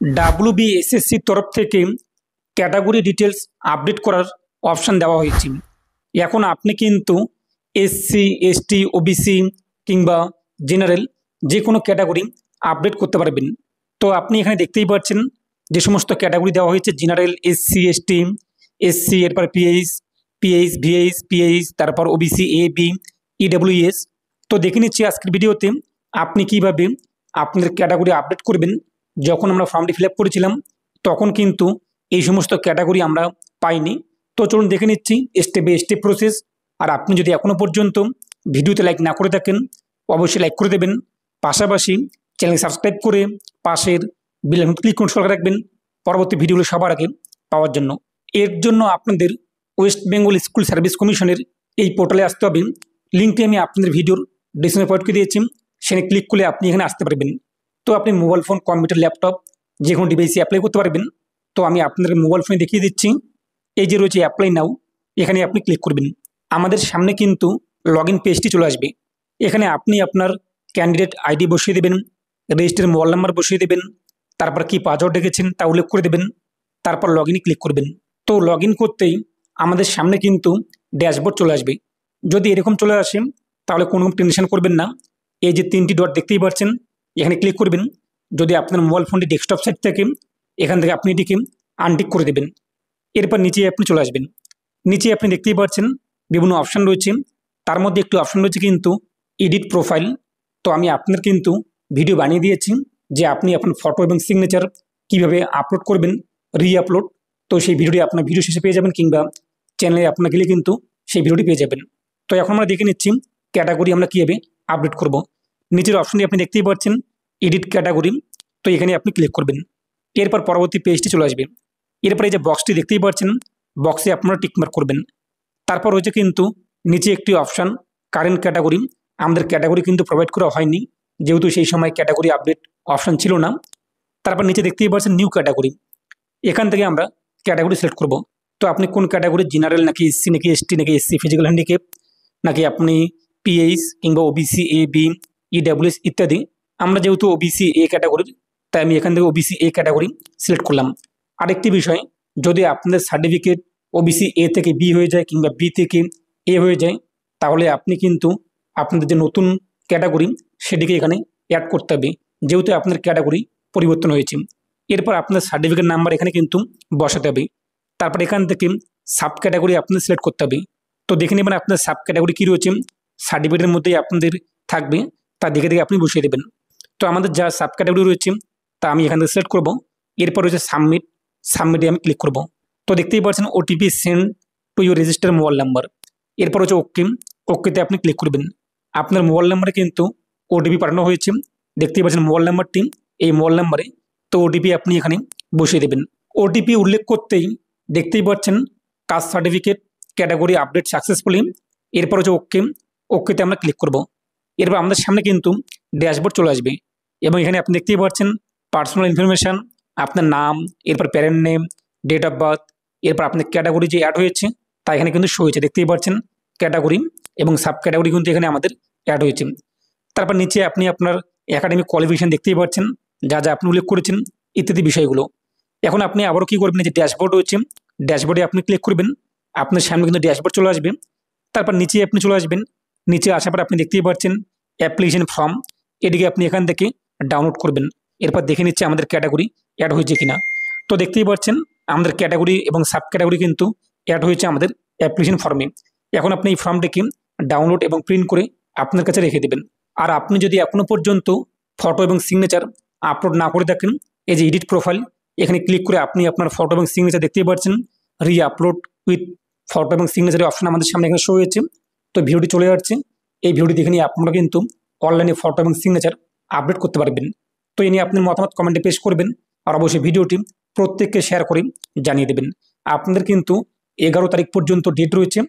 WBSSC তরফ থেকে category details update করার অপশান দেওয়া হয়েছে। এখন আপনি কিন্তু SC ST OBC কিংবা জেনারেল যে কোনো ক্যাটাগরি আপডেট করতে পারবেন। তো আপনি এখানে দেখতেই পাচ্ছেন যে সমস্ত ক্যাটাগরি দেওয়া হয়েছে, জেনারেল, SC ST, SC, এরপর PH VH PH, তারপর OBC AB EWS। তো দেখে নিচ্ছি আজকের ভিডিওতে আপনি কিভাবে আপনাদের ক্যাটাগরি আপডেট করবেন। যখন আমরা ফর্মটি ফিল আপ করেছিলাম তখন কিন্তু এই সমস্ত ক্যাটাগরি আমরা পাইনি। তো চলুন দেখে নিচ্ছি স্টেপ বাই স্টেপ প্রসেস। আর আপনি যদি এখনও পর্যন্ত ভিডিওতে লাইক না করে থাকেন অবশ্যই লাইক করে দেবেন, পাশাপাশি চ্যানেল সাবস্ক্রাইব করে পাশের বেল আইকন ক্লিক করে সঙ্গে রাখবেন পরবর্তী ভিডিওগুলো সবার আগে পাওয়ার জন্য। এর জন্য আপনাদের ওয়েস্ট বেঙ্গল স্কুল সার্ভিস কমিশনের এই পোর্টালে আসতে হবে। লিঙ্কটি আমি আপনাদের ভিডিওর ডিসক্রিপশনে প্রোভাইড করে দিয়েছি, সেখানে ক্লিক করলে আপনি এখানে আসতে পারবেন। তো আপনি মোবাইল ফোন, কম্পিউটার, ল্যাপটপ যে কোনো ডিভাইসে অ্যাপ্লাই করতে পারবেন। তো আমি আপনাদের মোবাইল ফোনে দেখিয়ে দিচ্ছি। এই যে রয়েছে অ্যাপ্লাই নাও, এখানে আপনি ক্লিক করবেন। আমাদের সামনে কিন্তু লগ ইন পেজটি চলে আসবে। এখানে আপনি আপনার ক্যান্ডিডেট আইডি বসিয়ে দেবেন, রেজিস্টার মোবাইল নাম্বার বসিয়ে দেবেন, তারপর কি পাসওয়ার্ড রেখেছেন তা উল্লেখ করে দেবেন, তারপর লগ ইনে ক্লিক করবেন। তো লগ ইন করতেই আমাদের সামনে কিন্তু ড্যাশবোর্ড চলে আসবে। যদি এরকম চলে আসে তাহলে কোনো টেনশন করবেন না। এই যে 3টি ডট দেখতেই পাচ্ছেন, এখানে ক্লিক করবেন। যদি আপনার মোবাইল ফোনটি ডেস্কটপ সাইট থেকে, এখান থেকে আপনি এটিকে আনটিক করে দেবেন। এরপর নিচে আপনি চলে আসবেন। নিচে আপনি দেখতেই পাচ্ছেন বিভিন্ন অপশান রয়েছে, তার মধ্যে একটি অপশান রয়েছে কিন্তু এডিট প্রোফাইল। তো আমি আপনার কিন্তু ভিডিও বানিয়ে দিয়েছি যে আপনি আপনার ফটো এবং সিগনেচার কিভাবে আপলোড করবেন, আপলোড। তো সেই ভিডিওটি আপনার ভিডিও শেষে পেয়ে যাবেন, কিংবা চ্যানেলে আপনার গেলে কিন্তু সেই ভিডিওটি পেয়ে যাবেন। তো এখন আমরা দেখে নিচ্ছি ক্যাটাগরি আমরা কীভাবে আপডেট করব। নিচের অপশানটি আপনি দেখতেই পাচ্ছেন এডিট ক্যাটাগরি। তো এখানে আপনি ক্লিক করবেন। এরপর পরবর্তী পেজটি চলে আসবে। এরপর এই যে বক্সটি দেখতেই পাচ্ছেন, বক্সে আপনারা টিকমার্ক করবেন। তারপর হচ্ছে কিন্তু নিচে একটি অপশান কারেন্ট ক্যাটাগরি। আমাদের ক্যাটাগরি কিন্তু প্রোভাইড করা হয়নি, যেহেতু সেই সময় ক্যাটাগরি আপডেট অপশান ছিল না। তারপর নিচে দেখতেই পাচ্ছেন নিউ ক্যাটাগরি। এখান থেকে আমরা ক্যাটাগরি সিলেক্ট করব। তো আপনি কোন ক্যাটাগরি, জেনারেল নাকি SC নাকি ST নাকি SC ফিজিক্যাল হ্যান্ডিক্যাপ, নাকি আপনি PH কিংবা OBC AB EWS ইত্যাদি। আমরা যেহেতু OBC A ক্যাটাগরির, তাই আমি এখান থেকে OBC A ক্যাটাগরি সিলেক্ট করলাম। আরেকটি বিষয়, যদি আপনাদের সার্টিফিকেট OBC A থেকে B হয়ে যায় কিংবা B থেকে A হয়ে যায়, তাহলে আপনি কিন্তু আপনাদের যে নতুন ক্যাটাগরি সেটিকে এখানে অ্যাড করতে হবে, যেহেতু আপনার ক্যাটাগরি পরিবর্তন হয়েছে। এরপর আপনার সার্টিফিকেট নাম্বার এখানে কিন্তু বসাতে হবে। তারপর এখান থেকে সাব ক্যাটাগরি আপনাদের সিলেক্ট করতে হবে। তো দেখে নেবেন আপনার সাব ক্যাটাগরি কী রয়েছে, সার্টিফিকেটের মধ্যেই আপনাদের থাকবে, তা দেখে দেখে আপনি বসিয়ে দেবেন। তো আমাদের যা সাব ক্যাটাগরি রয়েছে তা আমি এখান থেকে সিলেক্ট করব। এরপর রয়েছে সাবমিটে আমি ক্লিক করব। তো দেখতেই পাচ্ছেন OTP send to your register mobile number. এরপর হচ্ছে ওকেতে আপনি ক্লিক করবেন। আপনার মোবাইল নাম্বারে কিন্তু OTP পাঠানো হয়েছে, দেখতেই পাচ্ছেন মোবাইল নাম্বারটি, এই মোবাইল নাম্বারে। তো OTP আপনি এখানে বসিয়ে দেবেন। OTP উল্লেখ করতেই দেখতেই পাচ্ছেন caste certificate category update successfully. এরপর হচ্ছে ওকেতে আমরা ক্লিক করব। এরপর আমাদের সামনে কিন্তু ড্যাশবোর্ড চলে আসবে, এবং এখানে আপনি দেখতেই পাচ্ছেন পার্সোনাল ইনফরমেশান, আপনার নাম, এরপর parent name, date of birth, এরপর আপনার ক্যাটাগরি যে অ্যাড হয়েছে তা এখানে কিন্তু শো হয়েছে, দেখতেই পাচ্ছেন ক্যাটাগরি এবং সাব ক্যাটাগরি কিন্তু এখানে আমাদের অ্যাড হয়েছে। তারপর নিচে আপনি আপনার একাডেমিক কোয়ালিফিকেশান দেখতেই পাচ্ছেন, যা যা আপনি উল্লেখ করেছেন ইত্যাদি বিষয়গুলো। এখন আপনি আবারও কী করবেন, যে ড্যাশবোর্ড রয়েছে, ড্যাশবোর্ডে আপনি ক্লিক করবেন। আপনার সামনে কিন্তু ড্যাশবোর্ড চলে আসবে। তারপর নিচে আপনি চলে আসবেন। নিচে আসার পর আপনি দেখতেই পাচ্ছেন অ্যাপ্লিকেশন ফর্ম, এটিকে আপনি এখান থেকে ডাউনলোড করবেন। এরপর দেখে নিচ্ছে আমাদের ক্যাটাগরি অ্যাড হয়েছে কিনা। তো দেখতেই পাচ্ছেন আমাদের ক্যাটাগরি এবং সাব ক্যাটাগরি কিন্তু অ্যাড হয়েছে আমাদের অ্যাপ্লিকেশন ফর্মে। এখন আপনি এই ফর্মটিকে ডাউনলোড এবং প্রিন্ট করে আপনার কাছে রেখে দেবেন। আর আপনি যদি এখনও পর্যন্ত ফটো এবং সিগনেচার আপলোড না করে থাকেন, এই যে এডিট প্রোফাইল, এখানে ক্লিক করে আপনি আপনার ফটো এবং সিগনেচার দেখতেই পাচ্ছেন আপলোড উইথ ফটো এবং সিগনেচারের অপশন আমাদের সামনে এখানে শো হয়েছে। তো ভিডিওটি চলে যাচ্ছে। এই ভিডিওটি দেখে নিয়ে আপনারা কিন্তু অনলাইনে ফটো এবং সিগনেচার আপডেট করতে পারবেন। তো এ নিয়ে আপনার মতামত কমেন্টে পেশ করবেন, আর অবশ্যই ভিডিওটি প্রত্যেককে শেয়ার করে জানিয়ে দেবেন। আপনাদের কিন্তু 11 তারিখ পর্যন্ত ডেট রয়েছে।